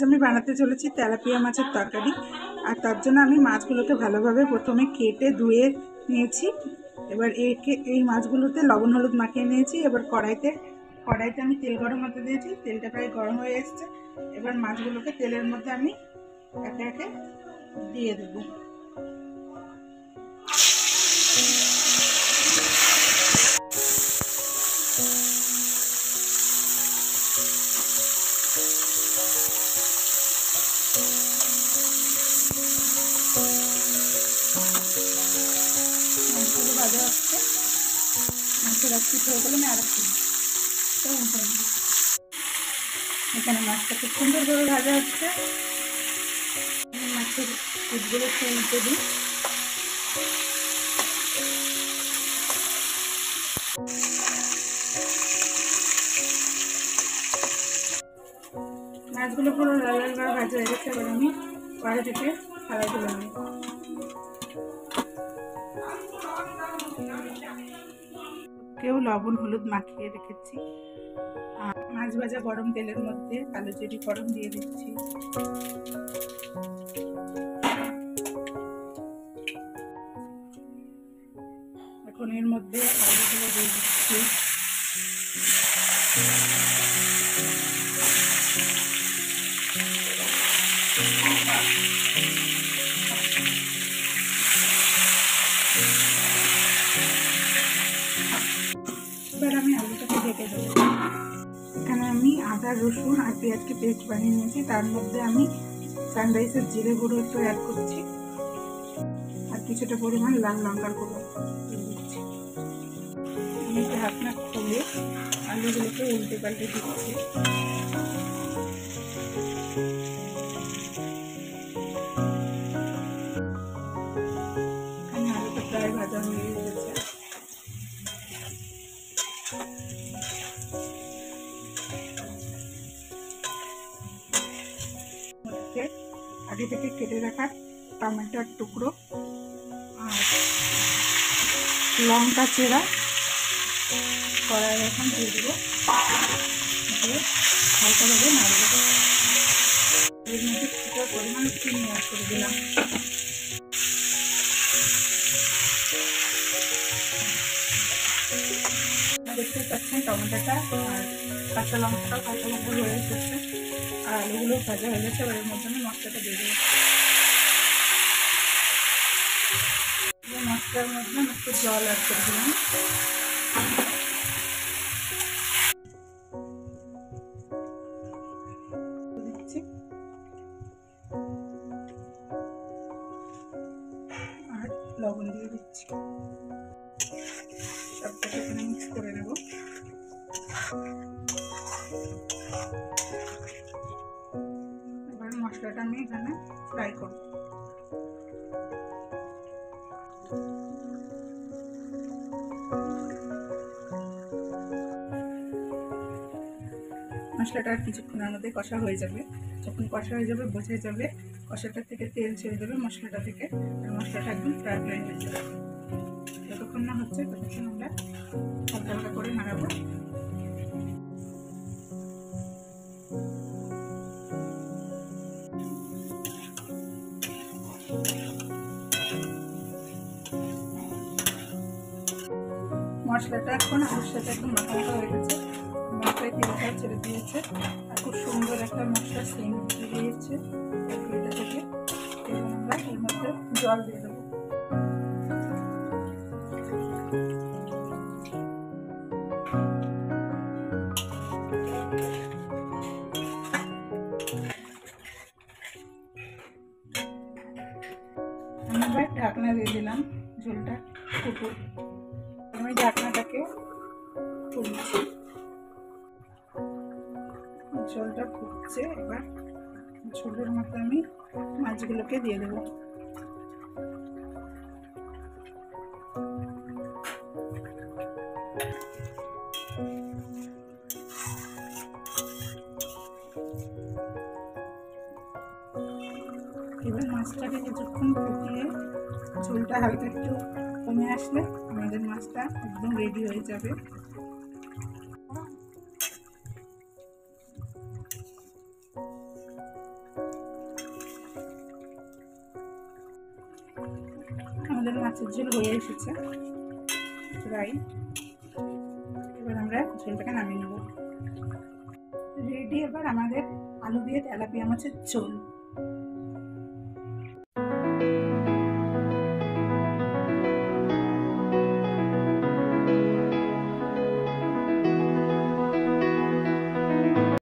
আমি বানাতে চলেছি তেলাপিয়া মাছের তরকারি। আর তার জন্য আমি মাছগুলোকে ভালোভাবে প্রথমে কেটে ধুয়ে নিয়েছি। এবার এই মাছগুলোতে লবণ হলুদ মাখিয়ে নিয়েছি। এবার কড়াইতে আমি তেল গরম হতে দিয়েছি। তেলটা প্রায় গরম হয়ে এসছে। এবার মাছগুলোকে তেলের মধ্যে আমি একে একে দিয়ে দেবো। মাছগুলো ভাজা হচ্ছে। মাছের এক পিঠ হয়ে গেলে আমি আর এক পিঠ এখানে মাছটা খুব সুন্দরভাবে ভাজা হচ্ছে। মাছের পিঠগুলো উল্টে দিই। মাছগুলো পুরো লাল লাল করে ভাজা হয়ে গেছে। এবার আমি কড়াই থেকে থালায় তুলে নিই। কেউ লবণ হলুদ মাখিয়ে রেখেছি। আর মাছ ভাজা গরম তেলের মধ্যে কালো জিরে ফোড়ন দিয়ে দিচ্ছি। এখন এর মধ্যে আলুগুলো দিয়ে দিচ্ছি। এবার আমি আলুটাকে ঢেকে দেবো। এখানে আমি আদা রসুন আর পেঁয়াজকে পেস্ট বানিয়ে নিয়েছি। তার মধ্যে আমি সানরাইসের জিরে গুঁড়ো একটু অ্যাড করছি আর কিছুটা পরিমাণ লাল লঙ্কার গুঁড়ো দিচ্ছি। আমি ঢাকনা খুলে আলুগুলোকে উল্টে পাল্টে দিচ্ছি। এখানে আলুটা প্রায় ভাজা হয়ে গেছে। আগে থেকে কেটে রাখা টমেটোর টুকরো আর লঙ্কা চেরা কড়াই এখন দিয়ে দেবো। হালকাভাবে নাড়ব। এর মধ্যে কিছুটা পরিমাণ চিনি অ্যাড করে দিলাম। দেখতে পাচ্ছেন টমেটোটা আর কাঁচা লঙ্কাটাও কাঁচা লঙ্কা হয়ে এসেছে আর আলুগুলো ভাজা হয়ে গেছে। এবার এর মধ্যে আমি মশলাটা দিয়ে দেবো। মশলার মধ্যে আমি একটু জল অ্যাড করে দিলাম। আর লবণ দিয়ে দিচ্ছি। সবটাকে এখানে মিক্স করে নেব। এবার মশলাটা আমি এখানে ফ্রাই করব। মশলাটা আর কিছুক্ষণের মধ্যে কষা হয়ে যাবে। যখন কষা হয়ে যাবে বোঝা যাবে কষাটা থেকে তেল ছেড়ে দেবে মশলাটা থেকে। আর মশলাটা একদম ফ্রাই ফ্রাই হয়ে যাবে। যতক্ষণ না হচ্ছে ততক্ষণ আমরা হালকা হালকা করে নাড়াবো। মশলাটা এখন আলুর সাথে একদম মাখা হয়ে গেছে। মশলায় তেলটা ছেড়ে দিয়েছে আর খুব সুন্দর একটা মশলা সেন্ট বেরিয়েছে এটা থেকে। এবং আমরা এর মধ্যে জল দিয়ে দেবো। আমি এবার ঢাকনা দিয়ে দিলাম। ঝোলটা ফুটুক। আমি ঢাকনাটাকে তুলছি। ঝোলটা ফুটছে। এবার ঝোলের মধ্যে আমি মাছগুলোকে দিয়ে দেবো। এবার মাছটাকে কিছুক্ষণ ফুটিয়ে ঝোলটা হালকা একটু কমে আসলে আমাদের মাছটা একদম রেডি হয়ে যাবে। আমাদের মাছের ঝোল হয়ে এসেছে প্রায়। এবার আমরা ঝোলটাকে নামিয়ে নেব। রেডি এবার আমাদের আলু দিয়ে তেলাপিয়া মাছের ঝোল।